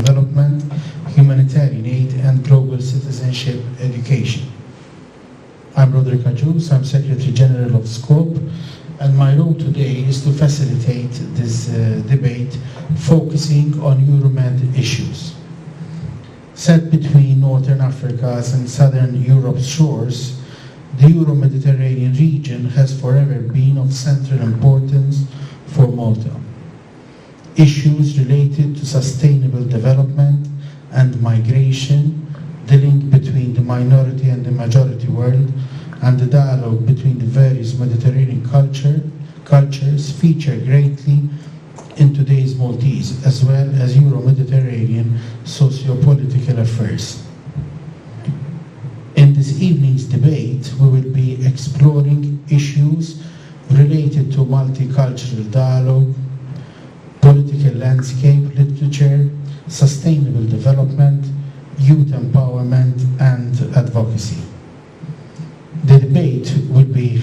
development, humanitarian aid, and global citizenship education. I'm Roderick Agius, I'm Secretary General of SKOP, and my role today is to facilitate this debate focusing on Euromed issues. Set between Northern Africa's and Southern Europe's shores, the Euro-Mediterranean region has forever been of central importance for Malta. Issues related to sustainable development and migration, the link between the minority and the majority world, and the dialogue between the various Mediterranean cultures feature greatly in today's Maltese, as well as Euro-Mediterranean socio-political affairs. In this evening's debate, we will be exploring issues related to multicultural dialogue, political landscape, literature, sustainable development, youth empowerment, and advocacy. The debate will be,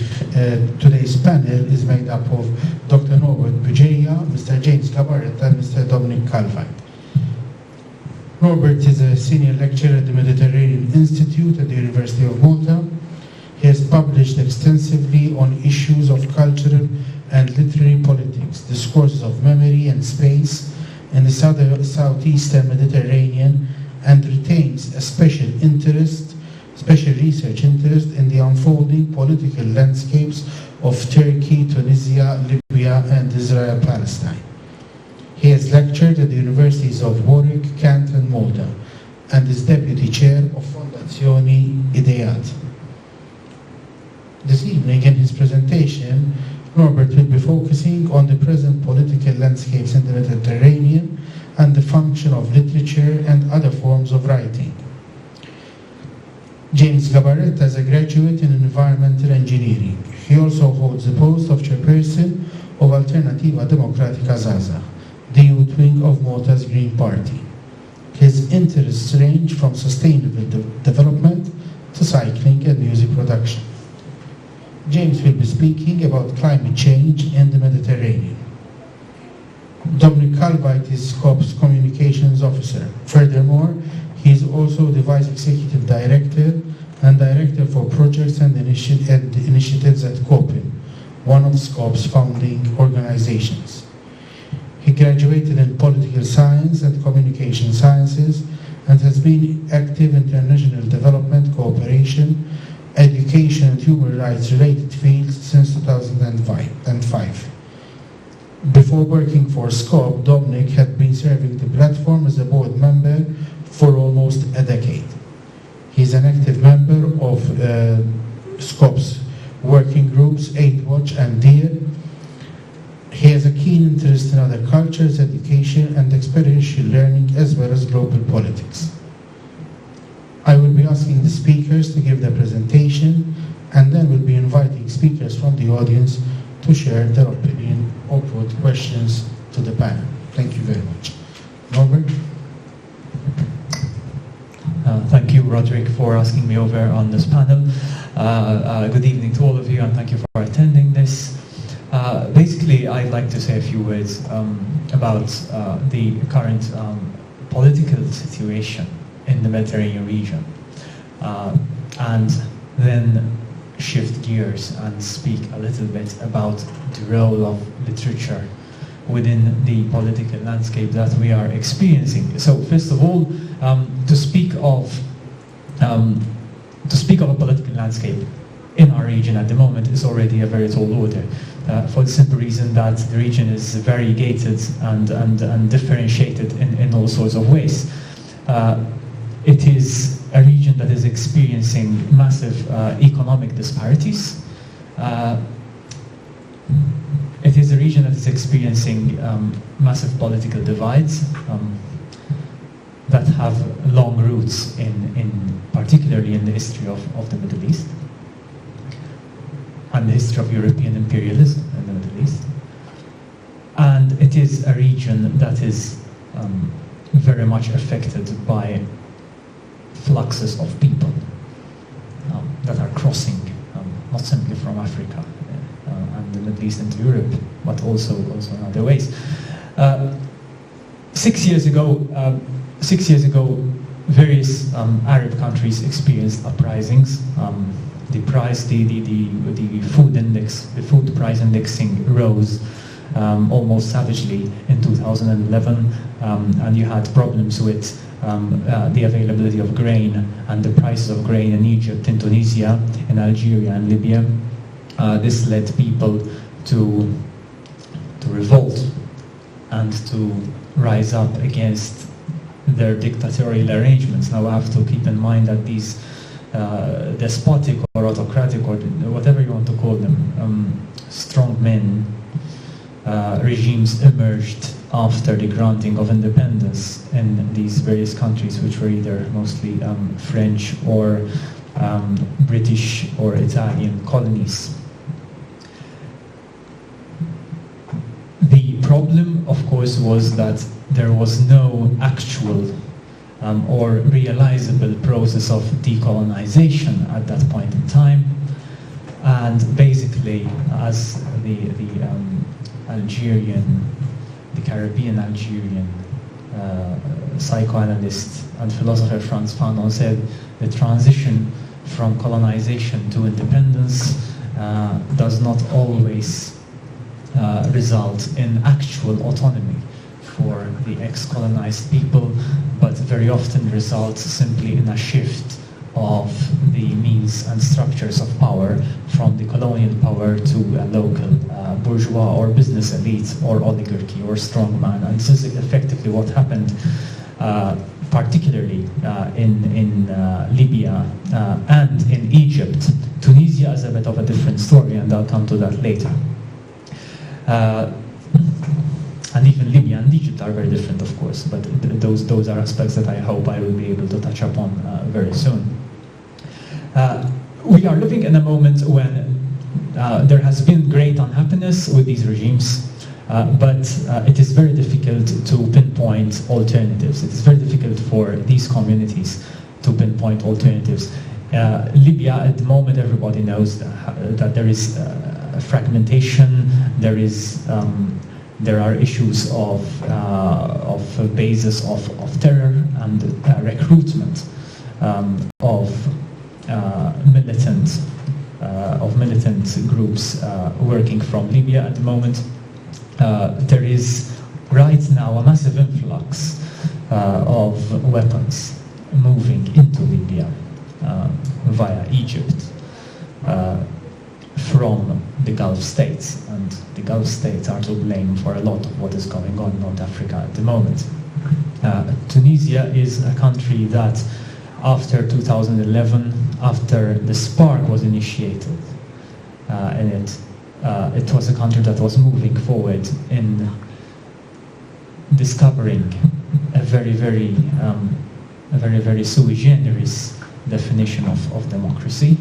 today's panel is made up of Dr. Norbert Bugeja, Mr. James Gabarretta, and Mr. Dominik Kalweit. Norbert is a senior lecturer at the Mediterranean Institute at the University of Malta. He has published extensively on issues of cultural and literary politics, discourses of memory and space in the southeastern Mediterranean, and retains a special research interest in the unfolding political landscapes of Turkey, Tunisia, Libya, and Israel-Palestine. He has lectured at the universities of Warwick, Kent, and Malta, and is deputy chair of Fondazione Ideat. This evening, in his presentation, Norbert will be focusing on the present political landscapes in the Mediterranean and the function of literature and other forms of writing. James Gabarretta is a graduate in environmental engineering. He also holds the post of chairperson of Alternattiva Demokratika Zaghzagh, the youth wing of Malta's Green Party. His interests range from sustainable development to cycling and music production. James will be speaking about climate change in the Mediterranean. Dominik Kalweit is SKOP's communications officer. Furthermore, he is also the Vice Executive Director and Director for Projects and Initiatives at Kopin, one of SKOP's founding organizations. He graduated in Political Science and Communication Sciences and has been active in international development, cooperation, education and human rights related fields since 2005. Before working for SKOP, Dominik had been serving the platform as a board member for almost a decade. He is an active member of SKOP's working groups, Aid Watch and DEAR. He has a keen interest in other cultures, education and experiential learning, as well as global politics. I will be asking the speakers to give their presentation, and then we'll be inviting speakers from the audience to share their opinion or put questions to the panel. Thank you very much. Norbert? Thank you, Roderick, for asking me over on this panel. Good evening to all of you, and thank you for attending this. Basically, I'd like to say a few words about the current political situation in the Mediterranean region, and then shift gears and speak a little bit about the role of literature within the political landscape that we are experiencing. So, first of all, to speak of a political landscape in our region at the moment is already a very tall order, for the simple reason that the region is variegated and differentiated in all sorts of ways. It is a region that is experiencing massive economic disparities. It is a region that is experiencing massive political divides that have long roots particularly in the history of the Middle East and the history of European imperialism in the Middle East. And it is a region that is very much affected by fluxes of people that are crossing, not simply from Africa and the Middle East into Europe, but also in other ways. 6 years ago, 6 years ago, various Arab countries experienced uprisings. The food index, the food price indexing rose almost savagely in 2011, and you had problems with the availability of grain and the prices of grain in Egypt, in Tunisia, in Algeria and Libya. This led people to revolt and to rise up against their dictatorial arrangements. Now, I have to keep in mind that these despotic or autocratic, or whatever you want to call them, strongmen regimes emerged after the granting of independence in these various countries, which were either mostly French or British or Italian colonies. The problem, of course, was that there was no actual or realizable process of decolonization at that point in time, and basically, as the Caribbean Algerian psychoanalyst and philosopher Frantz Fanon said, the transition from colonization to independence does not always result in actual autonomy for the ex-colonized people, but very often results simply in a shift of the means and structures of power from the colonial power to a local bourgeois or business elite or oligarchy or strongman. And this is effectively what happened, particularly in Libya and in Egypt. Tunisia is a bit of a different story, and I'll come to that later. And even Libya and Egypt are very different, of course, but those are aspects that I hope I will be able to touch upon very soon. We are living in a moment when there has been great unhappiness with these regimes, but it is very difficult to pinpoint alternatives. It is very difficult for these communities to pinpoint alternatives. Libya, at the moment, everybody knows that there is fragmentation, there are issues of basis of terror and recruitment of militant groups working from Libya at the moment. There is right now a massive influx of weapons moving into Libya via Egypt from the Gulf states, and the Gulf states are to blame for a lot of what is going on in North Africa at the moment. Tunisia is a country that after 2011, after the spark was initiated in it, it was a country that was moving forward in discovering a very, very sui generis definition of democracy.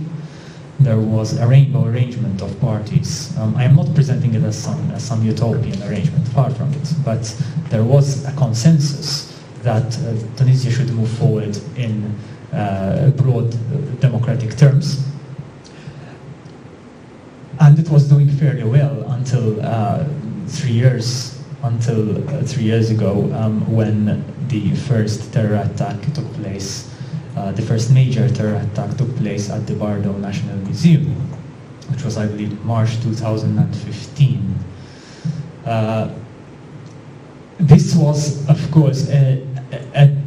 There was a rainbow arrangement of parties. I am not presenting it as some utopian arrangement, far from it, but there was a consensus that Tunisia should move forward in broad democratic terms. And it was doing fairly well until 3 years ago, when the first terror attack took place. The first major terror attack took place at the Bardo National Museum, which was, I believe, March 2015. This was, of course, a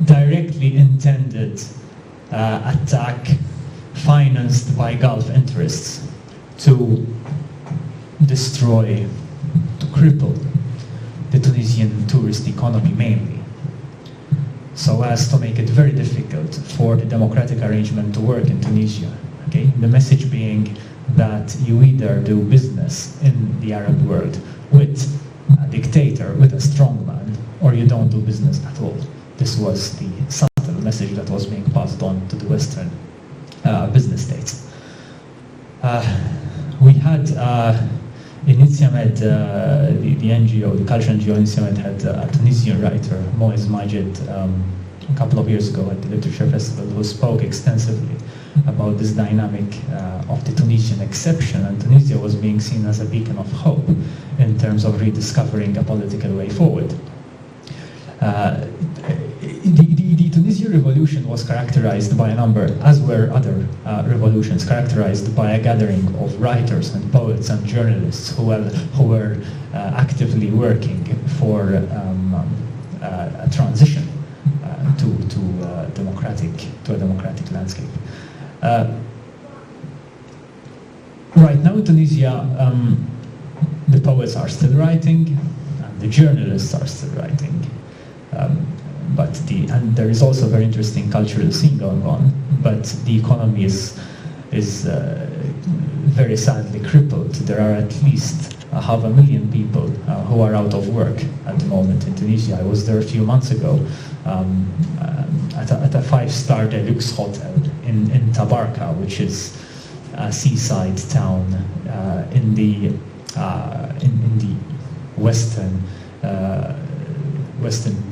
directly intended attack financed by Gulf interests to destroy, to cripple the Tunisian tourist economy mainly, so as to make it very difficult for the democratic arrangement to work in Tunisia. Okay? The message being that you either do business in the Arab world with a dictator, with a strongman, or you don't do business at all. This was the subtle message that was being passed on to the Western business states. We had Initiamed, the NGO, the cultural NGO Initiamed, had a Tunisian writer, Moez Majid, a couple of years ago at the Literature Festival, who spoke extensively about this dynamic of the Tunisian exception, and Tunisia was being seen as a beacon of hope in terms of rediscovering a political way forward. The revolution was characterized by a number, as were other revolutions, characterized by a gathering of writers and poets and journalists who were actively working for a transition to a democratic landscape. Right now in Tunisia, the poets are still writing, and the journalists are still writing. And there is also a very interesting cultural scene going on, but the economy is very sadly crippled. There are at least 500,000 people who are out of work at the moment in Tunisia. I was there a few months ago at a five-star deluxe hotel in Tabarka, which is a seaside town in the western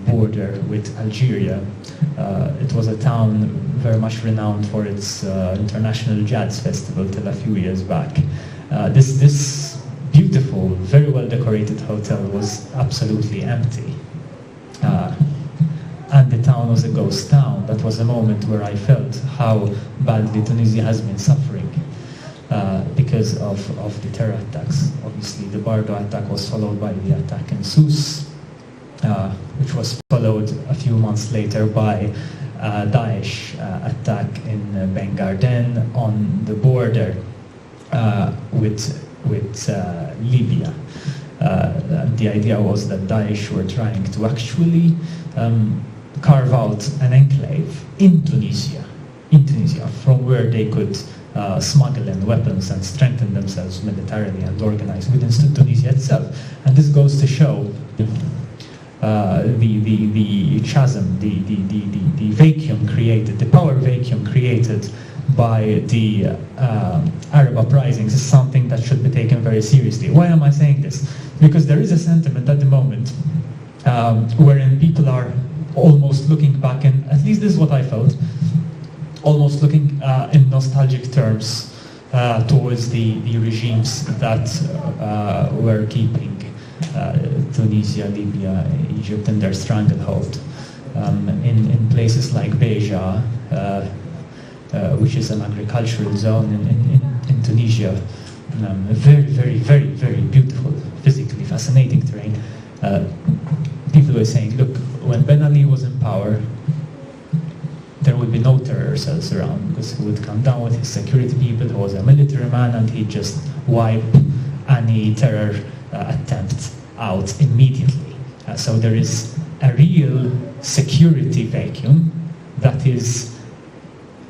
border with Algeria. It was a town very much renowned for its international jazz festival till a few years back. This beautiful, very well decorated hotel was absolutely empty. And the town was a ghost town. That was a moment where I felt how badly Tunisia has been suffering because of the terror attacks. Obviously, the Bardo attack was followed by the attack in Sousse, which was followed a few months later by Daesh attack in Bengarden on the border with Libya. The idea was that Daesh were trying to actually carve out an enclave in Tunisia, from where they could smuggle in weapons and strengthen themselves militarily and organize within Tunisia itself. And this goes to show the chasm, the vacuum created, the power vacuum created by the Arab uprisings is something that should be taken very seriously. Why am I saying this? Because there is a sentiment at the moment wherein people are almost looking back, and at least this is what I felt, almost looking in nostalgic terms towards the regimes that were keeping Tunisia, Libya, Egypt in their stranglehold. In places like Bugeja, which is an agricultural zone in Tunisia, a very beautiful, physically fascinating terrain. People were saying, look, when Ben Ali was in power, there would be no terror cells around, because he would come down with his security people, who was a military man, and he'd just wipe any terror attempt out immediately. So there is a real security vacuum that is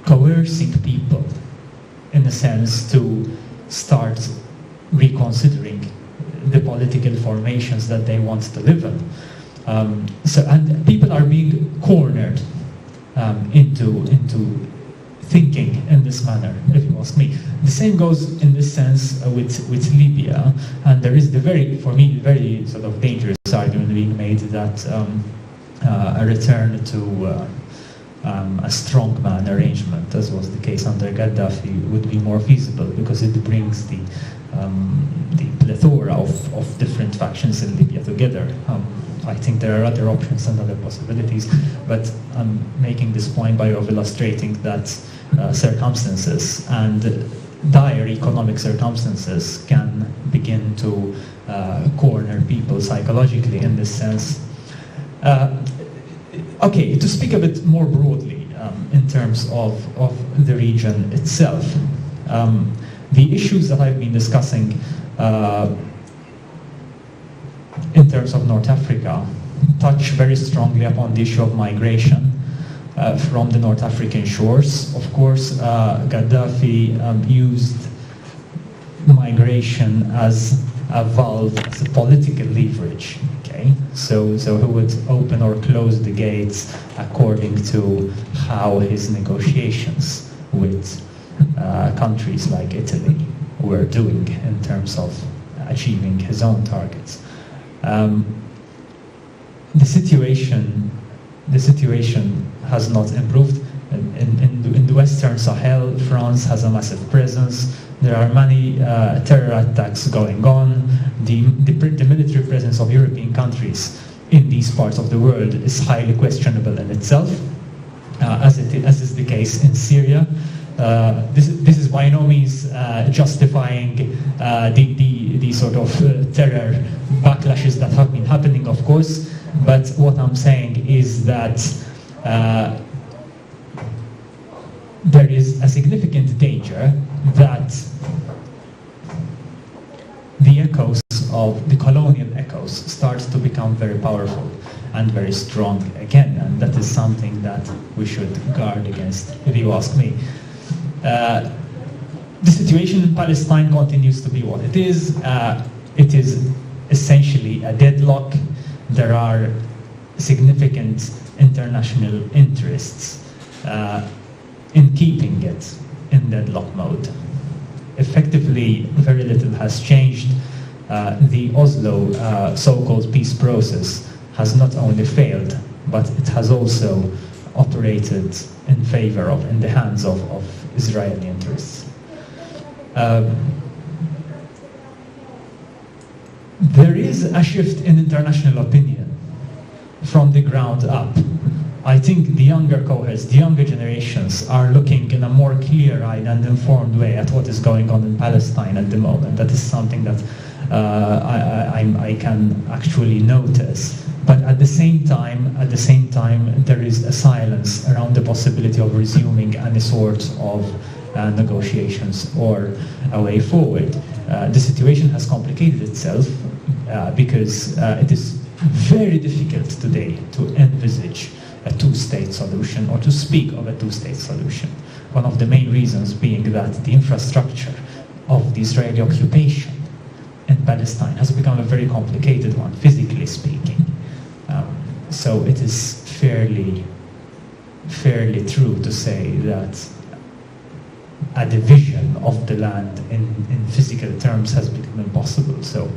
coercing people, in a sense, to start reconsidering the political formations that they want to live in. And people are being cornered into thinking in this manner, if you ask me. The same goes in this sense with Libya, and there is for me, very sort of dangerous argument being made that a return to a strongman arrangement, as was the case under Gaddafi, would be more feasible, because it brings the plethora of different factions in Libya together. I think there are other options and other possibilities, but I'm making this point by illustrating that circumstances and dire economic circumstances can begin to corner people psychologically in this sense. Okay, to speak a bit more broadly in terms of the region itself, the issues that I've been discussing in terms of North Africa touch very strongly upon the issue of migration from the North African shores. Of course, Gaddafi used migration as a valve, as a political leverage. Okay, so he would open or close the gates according to how his negotiations with countries like Italy were doing in terms of achieving his own targets. The situation has not improved. In the Western Sahel, France has a massive presence. There are many terror attacks going on. The military presence of European countries in these parts of the world is highly questionable in itself. as is the case in Syria. This is by no means justifying the sort of terror backlashes that have been happening, of course, but what I'm saying is that there is a significant danger that the echoes of the colonial echoes start to become very powerful and very strong again, and that is something that we should guard against, if you ask me. The situation in Palestine continues to be what it is. It is essentially a deadlock. There are significant international interests in keeping it in deadlock mode. Effectively, very little has changed. The Oslo so-called peace process has not only failed, but it has also operated in favor of, in the hands of Israeli interests. There is a shift in international opinion from the ground up. I think the younger cohorts, the younger generations are looking in a more clear-eyed and informed way at what is going on in Palestine at the moment. That is something that I can actually notice. But at the same time, there is a silence around the possibility of resuming any sort of negotiations or a way forward. The situation has complicated itself because it is very difficult today to envisage a two-state solution or to speak of a two-state solution. One of the main reasons being that the infrastructure of the Israeli occupation in Palestine has become a very complicated one, physically speaking. So it is fairly true to say that a division of the land in physical terms has become impossible. So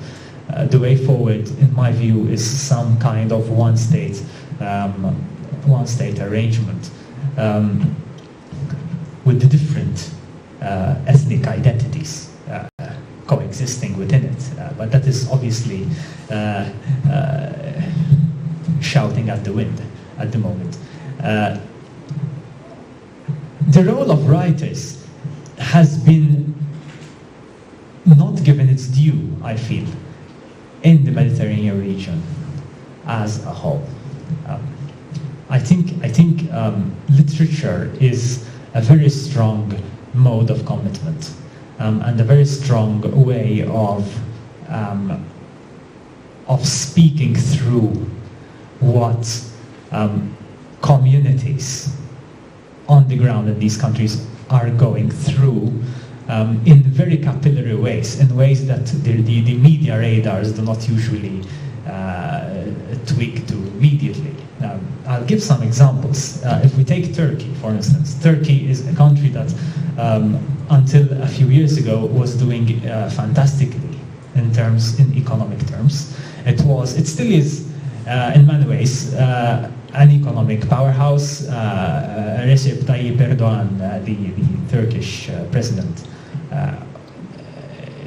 the way forward, in my view, is some kind of one-state arrangement with the different ethnic identities coexisting within it. But that is obviously shouting at the wind at the moment. The role of writers has been not given its due, I feel, in the Mediterranean region as a whole. I think literature is a very strong mode of commitment and a very strong way of speaking through what communities on the ground in these countries are going through in very capillary ways, in ways that the media radars do not usually tweak to immediately. I'll give some examples. If we take Turkey, for instance, Turkey is a country that until a few years ago was doing fantastically in economic terms. It still is in many ways an economic powerhouse. Recep Tayyip Erdogan, the Turkish president,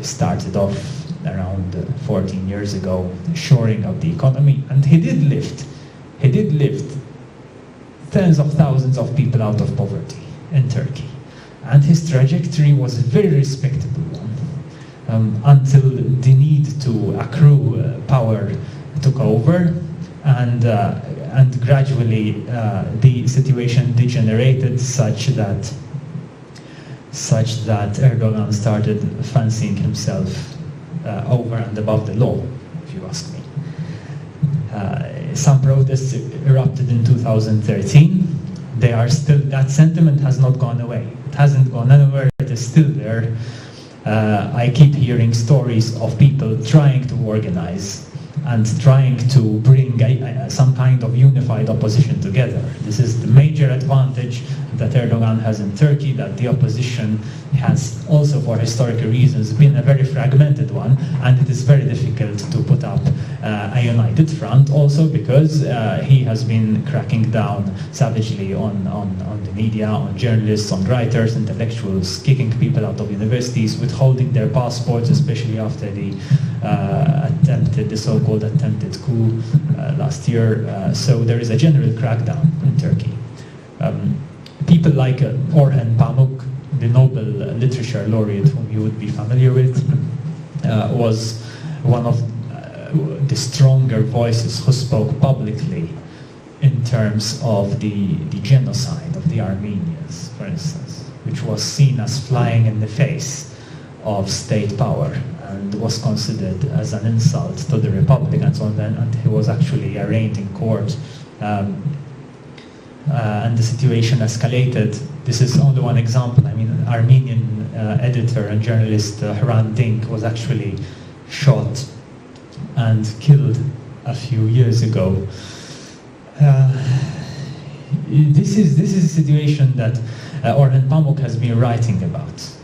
started off around 14 years ago, shoring up the economy, and he did lift tens of thousands of people out of poverty in Turkey. And his trajectory was a very respectable one, until the need to accrue power took over, and gradually the situation degenerated such that Erdogan started fancying himself over and above the law, if you ask me. Some protests erupted in 2013. They are still, that sentiment has not gone away. It hasn't gone anywhere, it is still there. I keep hearing stories of people trying to organize and trying to bring some kind of unified opposition together. This is the major advantage that Erdogan has in Turkey, that the opposition has also, for historical reasons, been a very fragmented one, and it is very difficult to put up a united front, also because he has been cracking down savagely on the media, on journalists, on writers, intellectuals, kicking people out of universities, withholding their passports, especially after the so-called attempted coup last year. So there is a general crackdown in Turkey. people like Orhan Pamuk, the Nobel Literature Laureate, whom you would be familiar with, was one of the stronger voices who spoke publicly in terms of the genocide of the Armenians, for instance, which was seen as flying in the face of state power and was considered as an insult to the Republic and so on, and he was actually arraigned in court. And the situation escalated. This is only one example. I mean, an Armenian editor and journalist, Hrant Dink, was actually shot and killed a few years ago. This is a situation that Orhan Pamuk has been writing about.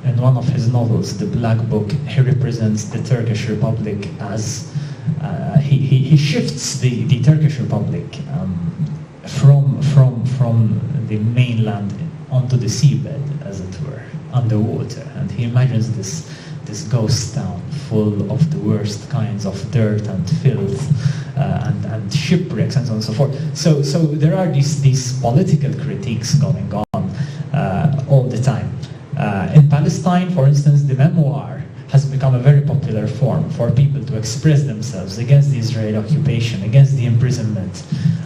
In one of his novels, The Black Book, he represents the Turkish Republic as he shifts the Turkish Republic from the mainland onto the seabed, as it were, underwater, and he imagines this ghost town full of the worst kinds of dirt and filth and shipwrecks and so on and so forth. So there are these political critiques going on all the time. In Palestine, for instance, the memoir has become a very popular form for people to express themselves against the Israeli occupation, against the imprisonment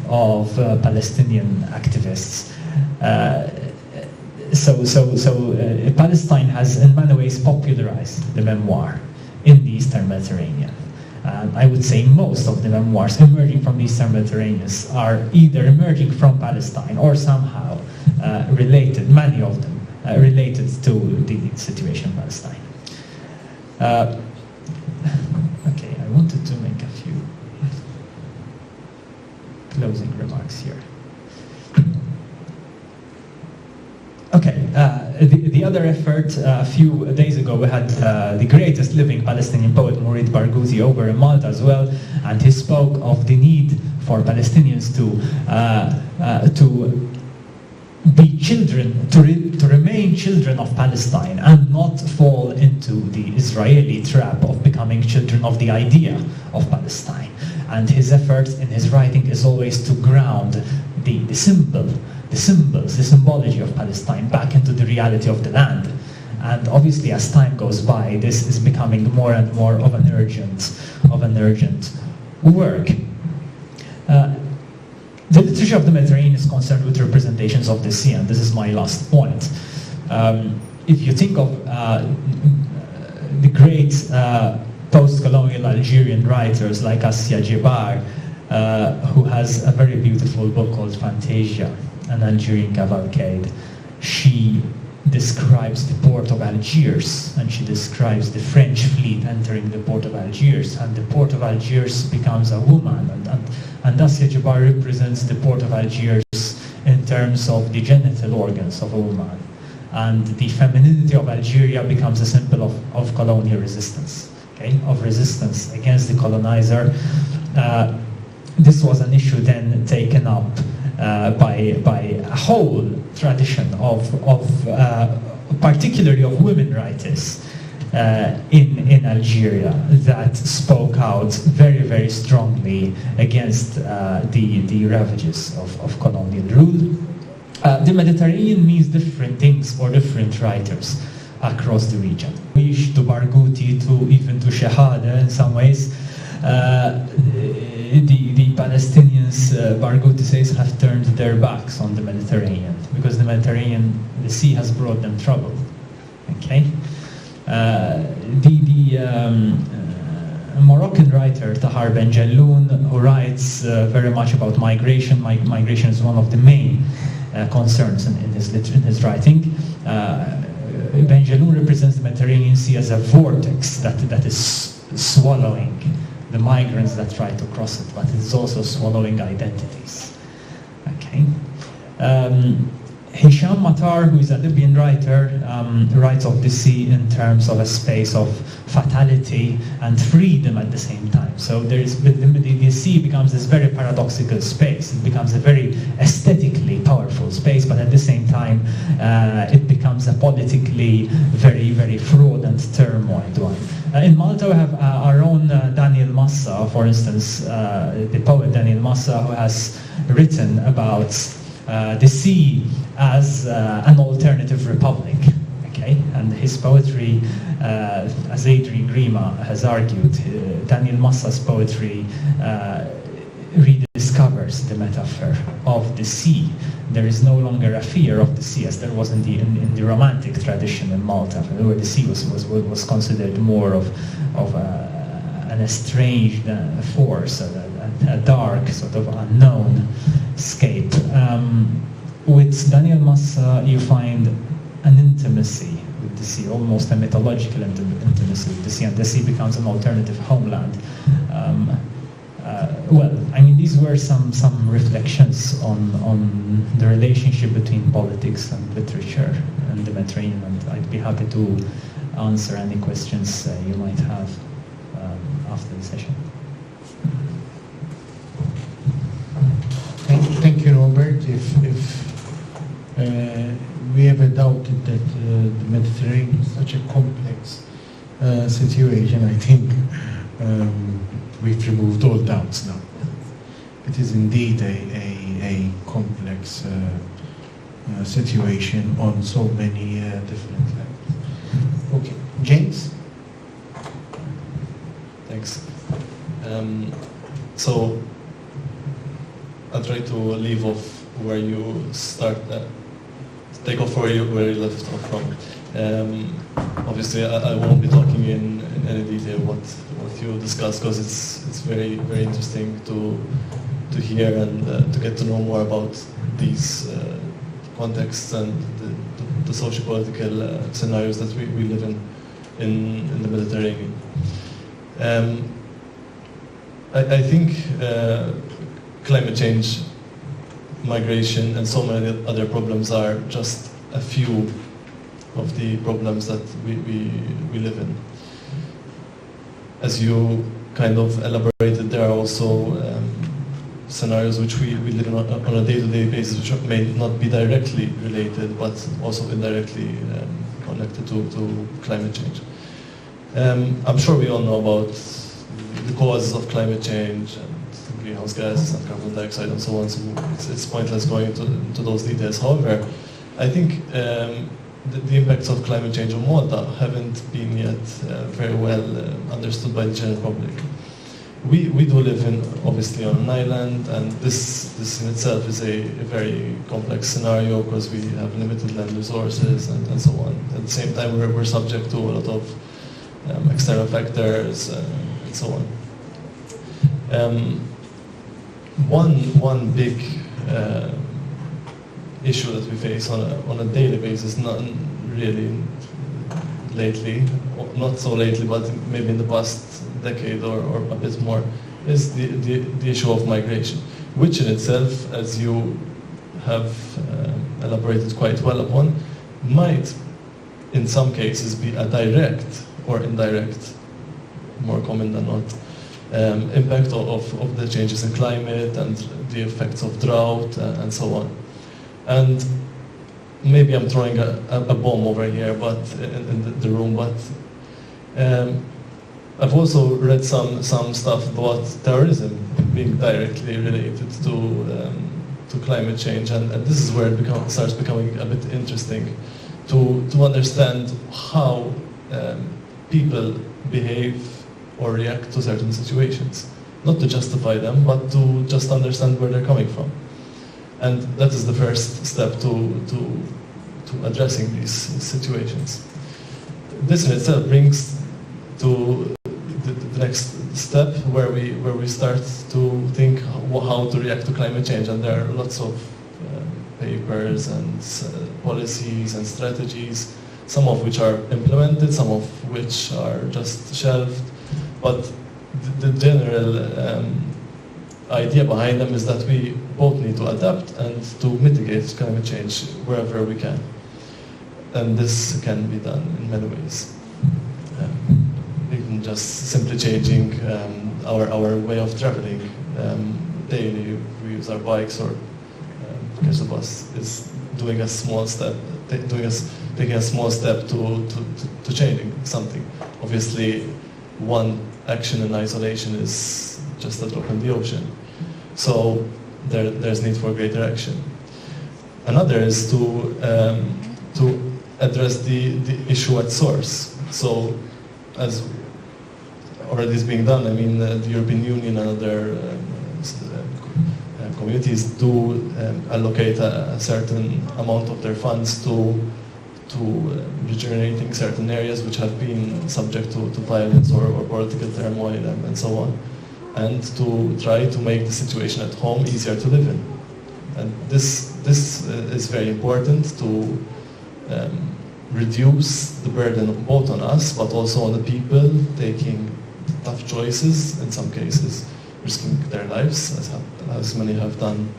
of Palestinian activists. Palestine has in many ways popularized the memoir in the Eastern Mediterranean. I would say most of the memoirs emerging from the Eastern Mediterranean are either emerging from Palestine or somehow related, many of them, related to the situation in Palestine. Okay, I wanted to make a few closing remarks here. Okay, the other effort, a few days ago we had the greatest living Palestinian poet, Mourid Barghouti, over in Malta as well, and he spoke of the need for Palestinians to be children, to remain children of Palestine and not fall into the Israeli trap of becoming children of the idea of Palestine. And his effort in his writing is always to ground the symbols, the symbology of Palestine back into the reality of the land. And obviously, as time goes by, this is becoming more and more of an urgent work. The literature of the Mediterranean is concerned with representations of the sea, and this is my last point. If you think of the great post-colonial Algerian writers like Assia Djebar, who has a very beautiful book called Fantasia, an Algerian cavalcade, she describes the port of Algiers, and she describes the French fleet entering the port of Algiers, and the port of Algiers becomes a woman, and Assia Djebar represents the port of Algiers in terms of the genital organs of a woman, and the femininity of Algeria becomes a symbol of colonial resistance, okay, of resistance against the colonizer. This was an issue then taken up by a whole tradition of particularly of women writers in Algeria that spoke out very, very strongly against the ravages of colonial rule. The Mediterranean means different things for different writers across the region. To Barghouti, even to Shehada in some ways. The Palestinians, Barghouti says, have turned their backs on the Mediterranean because the sea has brought them trouble. Okay, Moroccan writer Tahar Ben Jelloun, who writes very much about migration. Migration is one of the main concerns in his writing. Ben Jelloun represents the Mediterranean Sea as a vortex that is swallowing the migrants that try to cross it, but it's also swallowing identities. Okay. Hisham Matar, who is a Libyan writer, writes of the sea in terms of a space of fatality and freedom at the same time. So the sea becomes this very paradoxical space. It becomes a very aesthetically powerful space, but at the same time, it becomes a politically very, very fraudulent turmoiled one. In Malta, we have our own Daniel Massa, for instance, the poet Daniel Massa, who has written about the sea as an alternative republic. Okay, and his poetry, as Adrian Grima has argued, Daniel Massa's poetry rediscovers the metaphor of the sea. There is no longer a fear of the sea as there was in the romantic tradition in Malta, where the sea was considered more of an estranged force, a dark sort of unknown scape. With Daniel Massa, you find an intimacy with the sea, almost a mythological intimacy with the sea, and the sea becomes an alternative homeland. Well, I mean, these were some reflections on the relationship between politics and literature in the Mediterranean, and I'd be happy to answer any questions you might have after the session. Thank you, Norbert. If we ever doubted that the Mediterranean is such a complex situation, I think we've removed all doubts now. It is indeed a complex situation on so many different levels. Okay, James? Thanks. So I'll try to leave off where you start, take off where you left off from. Obviously, I won't be talking in any detail what you discussed, because it's very, very interesting to hear and to get to know more about these contexts and the socio-political scenarios that we live in the Mediterranean. I think climate change, migration, and so many other problems are just a few of the problems that we live in. As you kind of elaborated, there are also scenarios which we live in on a day-to-day basis, which may not be directly related, but also indirectly connected to climate change. I'm sure we all know about the causes of climate change and greenhouse gases and carbon dioxide and so on, so it's pointless going into those details. However, I think the impacts of climate change on Malta haven't been yet very well understood by the general public. We do live obviously on an island, and this in itself is a very complex scenario because we have limited land resources and so on. At the same time, we're subject to a lot of external factors and so on. One big issue that we face on a daily basis, not really lately, not so lately, but maybe in the past decade or a bit more, is the issue of migration, which in itself, as you have elaborated quite well upon, might in some cases be a direct or indirect, more common than not, impact of the changes in climate and the effects of drought and so on. And maybe I'm throwing a bomb over here, but in the room. But I've also read some stuff about terrorism being directly related to climate change, and this is where it starts becoming a bit interesting to understand how people behave or react to certain situations, not to justify them, but to just understand where they're coming from. And that is the first step to addressing these situations. This in itself brings to the next step where we start to think how to react to climate change, and there are lots of papers and policies and strategies, some of which are implemented, some of which are just shelved, but the general idea behind them is that we both need to adapt and to mitigate climate change wherever we can. And this can be done in many ways. Even just simply changing our way of traveling. Daily we use our bikes or catch the bus. Is doing a small step, taking a small step to changing something. Obviously, one action in isolation is just a drop in the ocean. So there's need for greater action. Another is to address the issue at source. So, as already is being done, I mean, the European Union and other communities do allocate a certain amount of their funds to regenerating certain areas which have been subject to violence or political turmoil and so on, and to try to make the situation at home easier to live in. And this is very important to reduce the burden both on us but also on the people taking tough choices, in some cases risking their lives, as many have done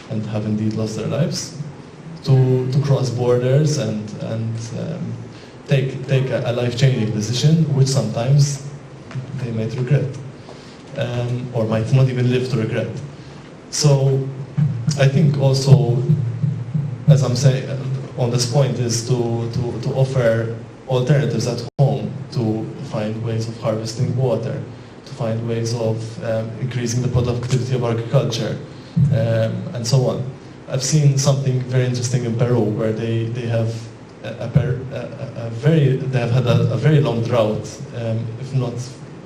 and have indeed lost their lives, to cross borders and take a life-changing decision, which sometimes they might regret, or might not even live to regret. So I think also, as I'm saying on this point, is to offer alternatives at home, to find ways of harvesting water, to find ways of increasing the productivity of agriculture, and so on. I've seen something very interesting in Peru, where they have had a very long drought, if not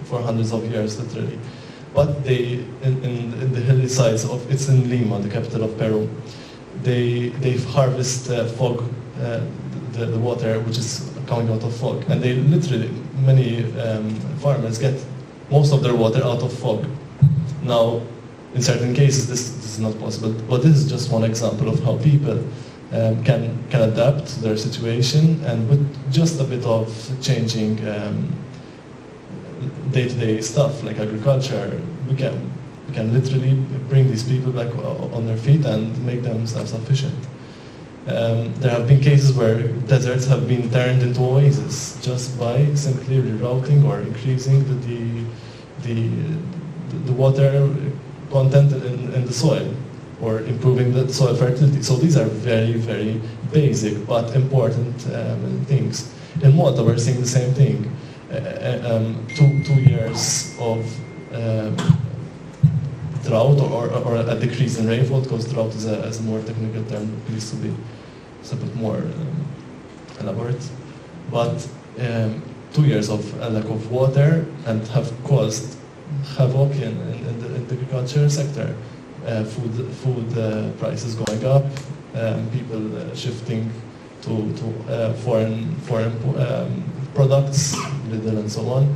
for hundreds of years, literally. But they, in the hilly sides of, it's in Lima, the capital of Peru, they harvest fog, the water which is coming out of fog, and they literally, many farmers get most of their water out of fog. Now, in certain cases, this is not possible, but this is just one example of how people can adapt to their situation, and with just a bit of changing day-to-day stuff like agriculture, we can literally bring these people back on their feet and make them self-sufficient. There have been cases where deserts have been turned into oases just by simply rerouting or increasing the water content in the soil, or improving the soil fertility. So these are very, very basic but important things. In Malta, we're seeing the same thing. 2 years of drought, or a decrease in rainfall, because drought is a more technical term, it needs to be a bit more elaborate. But 2 years of lack of water, and have caused havoc in the agriculture sector. Food prices going up, people shifting to foreign products, Lidl and so on.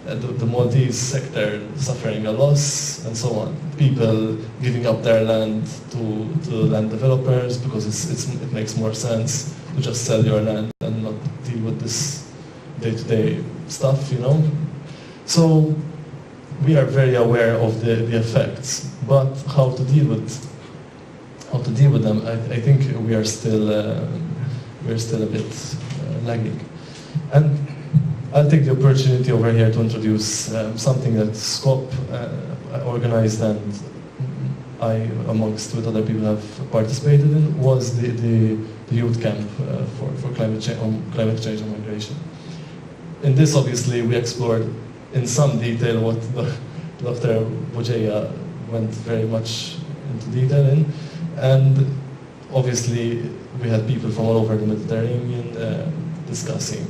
The Maltese sector suffering a loss, and so on. People giving up their land to land developers because it makes more sense to just sell your land and not deal with this day-to-day stuff, you know. So we are very aware of the effects, but how to deal with them, I think we are still a bit lagging. And I'll take the opportunity over here to introduce something that SKOP organized, and I, amongst with other people, have participated in, was the youth camp for climate change and migration. In this, obviously, we explored in some detail what Dr. Bugeja went very much into detail in, and obviously we had people from all over the Mediterranean discussing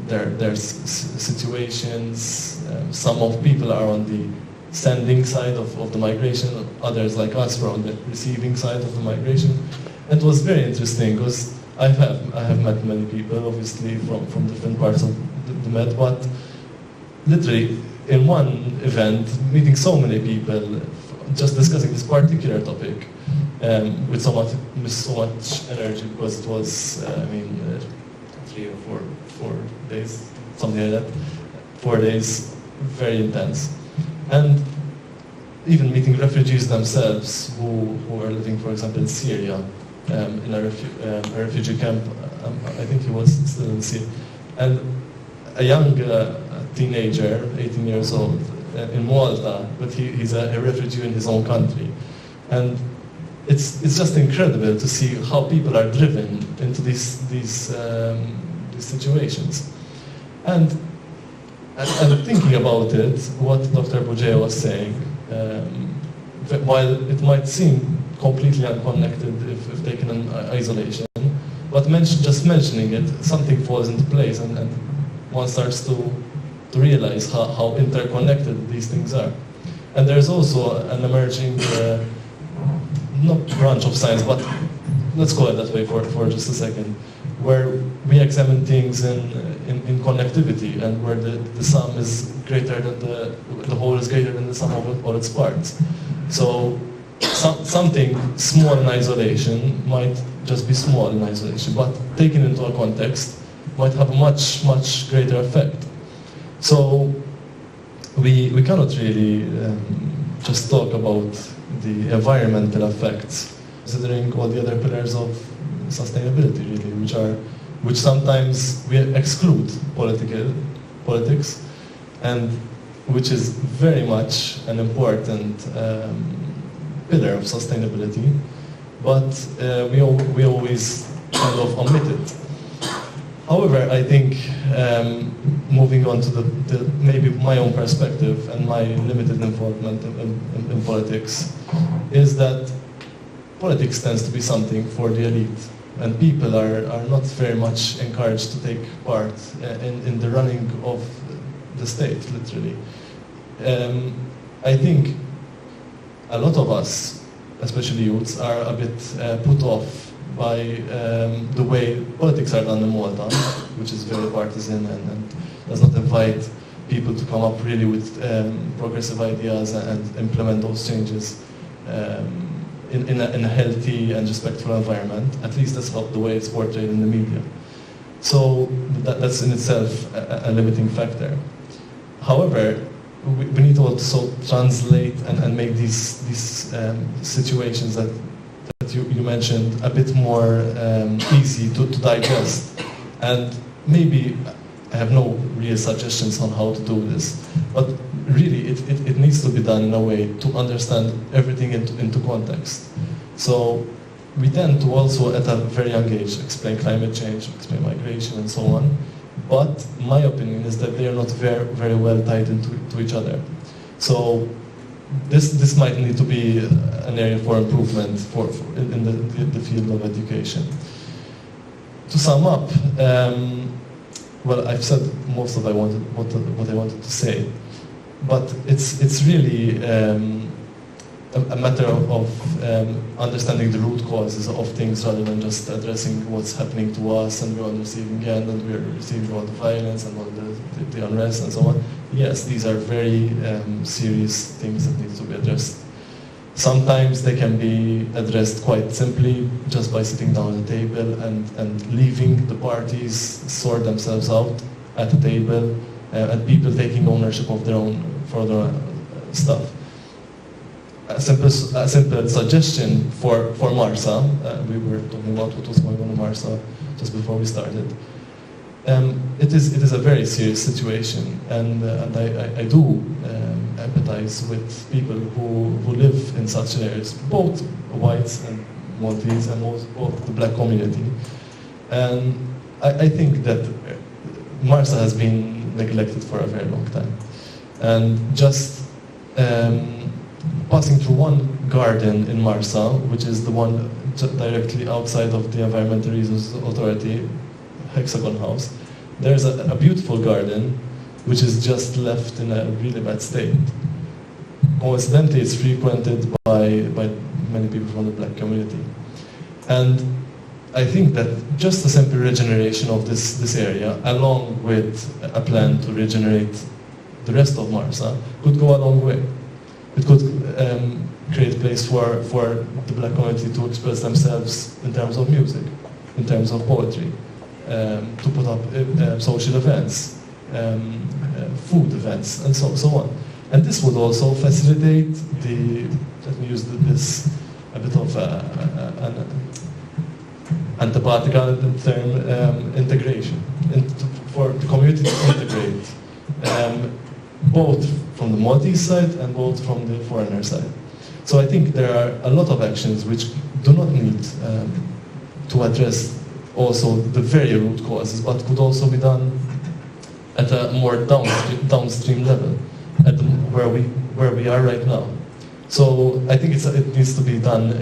their situations. Some of people are on the sending side of the migration, others like us were on the receiving side of the migration. It was very interesting because I have met many people, obviously from different parts of the Med, but literally in one event meeting so many people just discussing this particular topic with so much energy, because it was 3 or 4 days, something like that. 4 days, very intense. And even meeting refugees themselves who are living, for example, in Syria, in a refugee camp. I think he was still in Syria. And a young teenager, 18 years old, in Malta, but he's a refugee in his own country. And it's just incredible to see how people are driven into these situations. And thinking about it, what Dr. Bugeja was saying, while it might seem completely unconnected if taken in isolation. But just mentioning it, something falls into place, and one starts to realize how interconnected these things are. And there's also an emerging, not branch of science, but let's call it that way for just a second, where we examine things in connectivity, and where the sum is greater than the whole is greater than the sum of all its parts. So something small in isolation might just be small in isolation, but taken into a context might have a much, much greater effect. So we cannot really just talk about the environmental effects, considering all the other pillars of sustainability, really, which sometimes we exclude politics, and which is very much an important pillar of sustainability, but we always kind of omit it. However, I think moving on to the maybe my own perspective and my limited involvement in politics, is that politics tends to be something for the elite, and people are not very much encouraged to take part in the running of the state, literally. I think a lot of us, especially youths, are a bit put off by the way politics are done in Malta, which is very partisan and does not invite people to come up really with progressive ideas and implement those changes in a healthy and respectful environment. At least that's the way it's portrayed in the media. So that's in itself a limiting factor. However, we need to also translate and make these situations that you mentioned a bit more easy to digest. And maybe I have no real suggestions on how to do this, but really it needs to be done in a way to understand everything into context. So we tend to also, at a very young age, explain climate change, explain migration, and so on. But my opinion is that they are not very well tied into each other. So this might need to be an area for improvement in the field of education. To sum up, well, I've said most of what I wanted to say, but it's really a matter of understanding the root causes of things rather than just addressing what's happening to us, and we're on the receiving end, and we're receiving all the violence and all the unrest and so on. Yes, these are very serious things that need to be addressed. Sometimes they can be addressed quite simply just by sitting down at the table and leaving the parties sort themselves out at the table, and people taking ownership of their own stuff. A simple suggestion for Marsa, we were talking about what was going on in Marsa just before we started. It is a very serious situation, and I do empathize with people who live in such areas, both whites and Maltese, and both the black community. And I think that Marsa has been neglected for a very long time, and just passing through one garden in Marsa, which is the one directly outside of the Environmental Resources Authority, Hexagon House, there's a beautiful garden which is just left in a really bad state. Coincidentally, it's frequented by many people from the black community. And I think that just a simple regeneration of this area, along with a plan to regenerate the rest of Marsa, could go a long way. It could create a place for the black community to express themselves in terms of music, in terms of poetry, to put up social events, food events, and so on. And this would also facilitate let me use this, a bit of an antipathical term, integration, for the community to integrate, both from the Maltese side and both from the foreigner side. So I think there are a lot of actions which do not need to address also the very root causes, but could also be done at a more downstream level, at where we are right now. So I think it needs to be done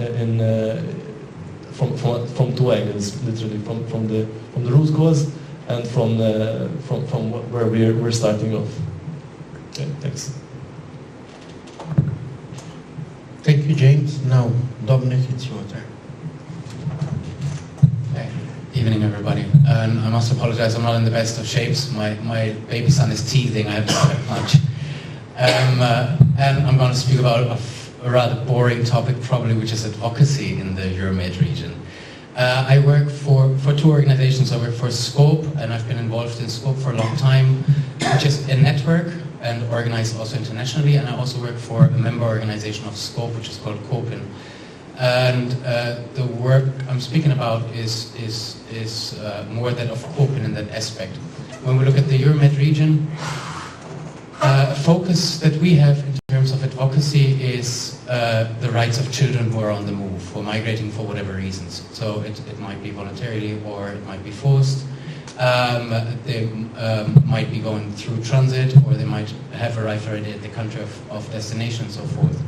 from two angles, literally from the root cause and from where we're starting off. Okay, thanks. Thank you, James. Now, Dominik, it's your turn. Hey, evening, everybody. And I must apologize, I'm not in the best of shapes. My baby son is teething, I haven't slept much. And I'm going to speak about a rather boring topic, probably, which is advocacy in the Euromed region. I work for two organizations. I work for SKOP, and I've been involved in SKOP for a long time, which is a network and organized also internationally. And I also work for a member organization of SKOP, which is called Kopin. And the work I'm speaking about is more that of Kopin in that aspect. When we look at the Euromed region, a focus that we have in terms of advocacy is the rights of children who are on the move, who are migrating for whatever reasons. So it might be voluntarily or it might be forced. They might be going through transit, or they might have arrived already at the country of destination and so forth.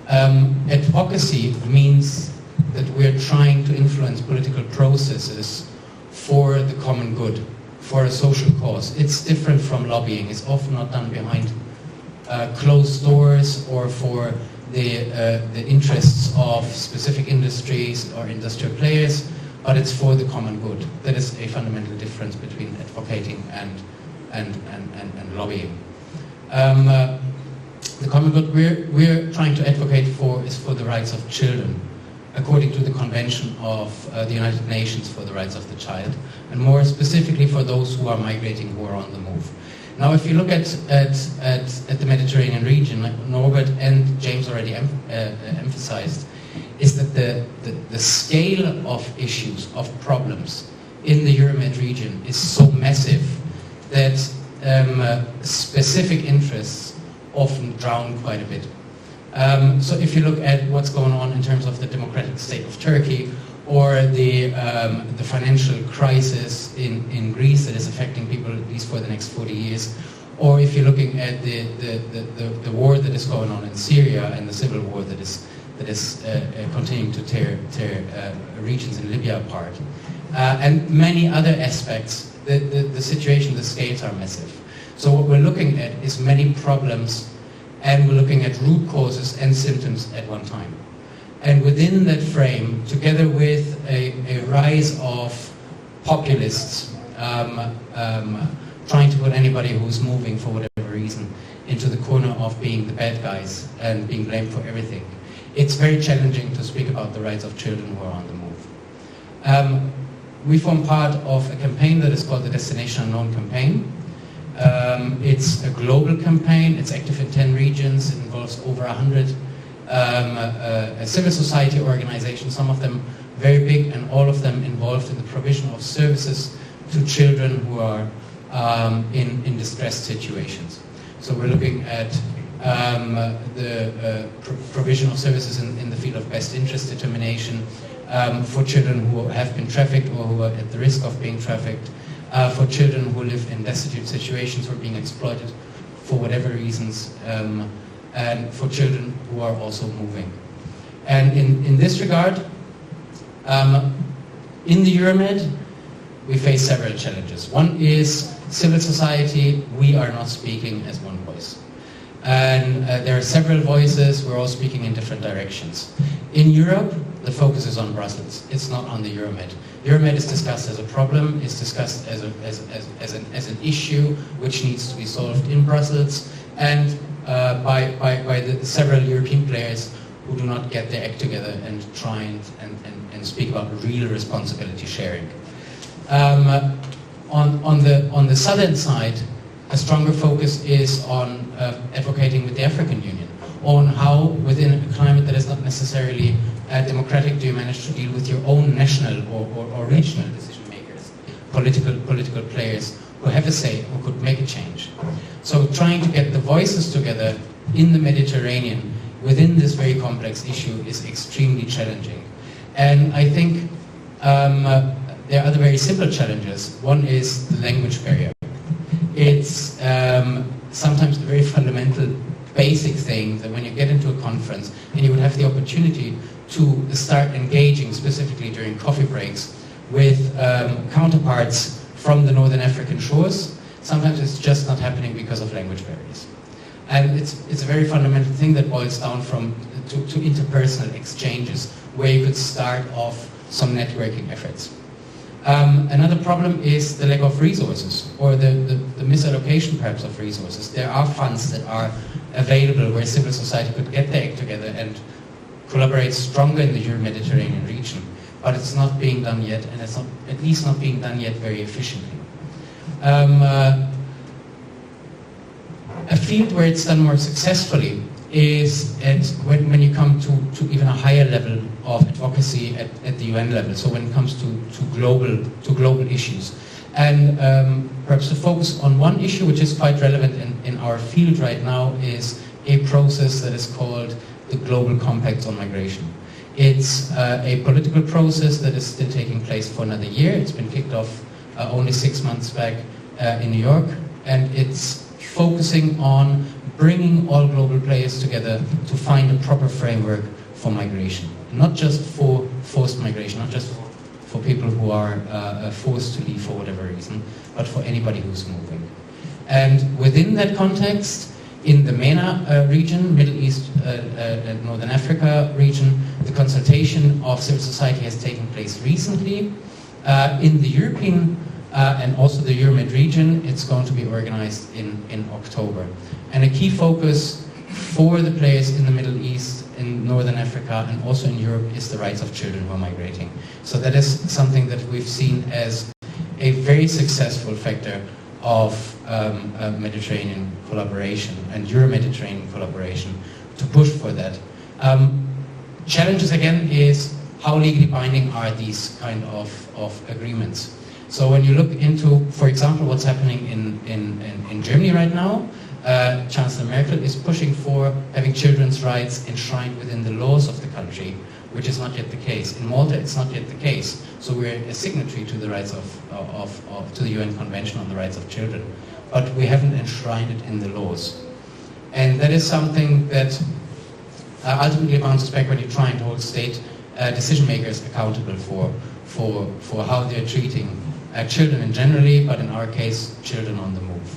Advocacy means that we're trying to influence political processes for the common good, for a social cause. It's different from lobbying. It's often not done behind closed doors or for the interests of specific industries or industrial players, but it's for the common good. That is a fundamental difference between advocating and lobbying. The common good we're trying to advocate for is for the rights of children, according to the Convention of the United Nations for the Rights of the Child, and more specifically for those who are migrating, who are on the move. Now, if you look at the Mediterranean region, like Norbert and James already emphasized, is that the scale of issues, of problems in the Euromed region is so massive that specific interests often drown quite a bit. So if you look at what's going on in terms of the democratic state of Turkey, or the financial crisis in Greece that is affecting people at least for the next 40 years, or if you're looking at the war that is going on in Syria and the civil war that is continuing to tear regions in Libya apart, and many other aspects, the situation, the scales are massive. So what we're looking at is many problems, and we're looking at root causes and symptoms at one time. And within that frame, together with a rise of populists trying to put anybody who's moving for whatever reason into the corner of being the bad guys and being blamed for everything, it's very challenging to speak about the rights of children who are on the move. We form part of a campaign that is called the Destination Unknown campaign. It's a global campaign. It's active in 10 regions. It involves over 100 civil society organizations, some of them very big, and all of them involved in the provision of services to children who are in distressed situations. So we're looking at the provision of services in the field of best interest determination for children who have been trafficked or who are at the risk of being trafficked, for children who live in destitute situations or being exploited for whatever reasons, and for children who are also moving. And in this regard, in the Euromed, we face several challenges. One is civil society, we are not speaking as one voice. And there are several voices, we're all speaking in different directions. In Europe, the focus is on Brussels, it's not on the Euromed. Euromed is discussed as a problem, it's discussed as an issue which needs to be solved in Brussels, and by the several European players who do not get their act together and try and speak about real responsibility sharing. On the southern side, a stronger focus is on advocating with the African Union, on how within a climate that is not necessarily democratic do you manage to deal with your own national or regional decision makers, political players who have a say, who could make a change. So trying to get the voices together in the Mediterranean within this very complex issue is extremely challenging. And I think there are other very simple challenges. One is the language barrier. It's sometimes a very fundamental, basic thing that when you get into a conference and you would have the opportunity to start engaging, specifically during coffee breaks, with counterparts from the Northern African shores. Sometimes it's just not happening because of language barriers. And it's a very fundamental thing that boils down to interpersonal exchanges, where you could start off some networking efforts. Another problem is the lack of resources, or the misallocation perhaps of resources. There are funds that are available where civil society could get their act together and collaborate stronger in the Euro-Mediterranean region, but it's not being done yet, and it's not, at least not being done yet very efficiently. A field where it's done more successfully is when you come to even a higher level of advocacy at the UN level, so when it comes to global issues. And perhaps to focus on one issue which is quite relevant in our field right now is a process that is called the Global Compact on Migration. It's a political process that is still taking place for another year. It's been kicked off only 6 months back in New York, and it's focusing on bringing all global players together to find a proper framework for migration. Not just for forced migration, not just for people who are forced to leave for whatever reason, but for anybody who's moving. And within that context, in the MENA region, Middle East and Northern Africa region, the consultation of civil society has taken place recently. In the European and also the Euromed region, it's going to be organized in October. And a key focus for the players in the Middle East, in Northern Africa, and also in Europe is the rights of children who are migrating. So that is something that we've seen as a very successful factor of Mediterranean collaboration and Euro-Mediterranean collaboration to push for that. Challenges again is how legally binding are these kind of agreements. So when you look into, for example, what's happening in Germany right now, Chancellor Merkel is pushing for having children's rights enshrined within the laws of the country, which is not yet the case. In Malta, it's not yet the case. So we're a signatory to the rights to the UN Convention on the Rights of Children, but we haven't enshrined it in the laws. And that is something that ultimately bounces back when you're trying to hold state decision makers accountable for how they're treating children in generally, but in our case, children on the move.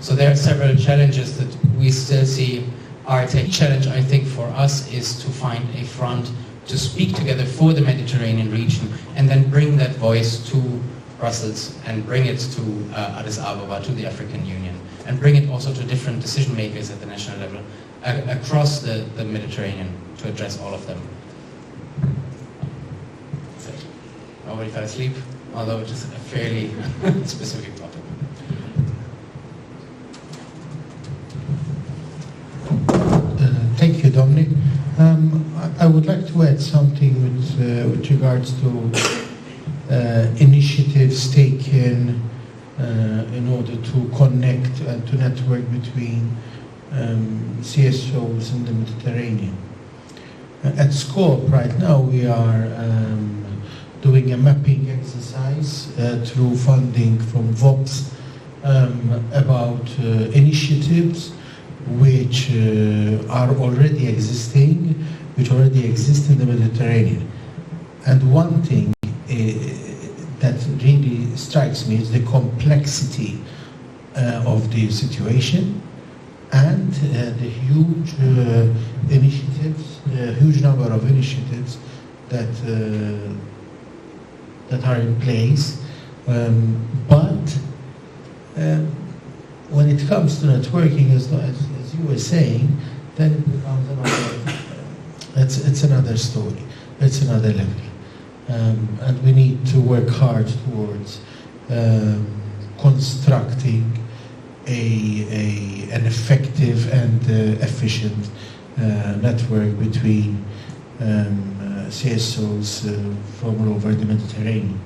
So there are several challenges that we still see. Our challenge, I think, for us is to find a front to speak together for the Mediterranean region and then bring that voice to Brussels and bring it to Addis Ababa, to the African Union, and bring it also to different decision makers at the national level across the Mediterranean to address all of them. Nobody fell asleep, although it is a fairly specific topic. Thank you, Dominik. I would like to add something with regards to initiatives taken in order to connect and to network between CSOs in the Mediterranean. At SKOP right now we are doing a mapping exercise through funding from VOPs about initiatives which are already existing, which already exist in the Mediterranean. And one thing that really strikes me is the complexity of the situation and the huge initiatives, the huge number of initiatives that are in place. But when it comes to networking, as you were saying, then it becomes another, it's another story, it's another level. And we need to work hard towards constructing an effective and efficient network between CSOs from all over the Mediterranean.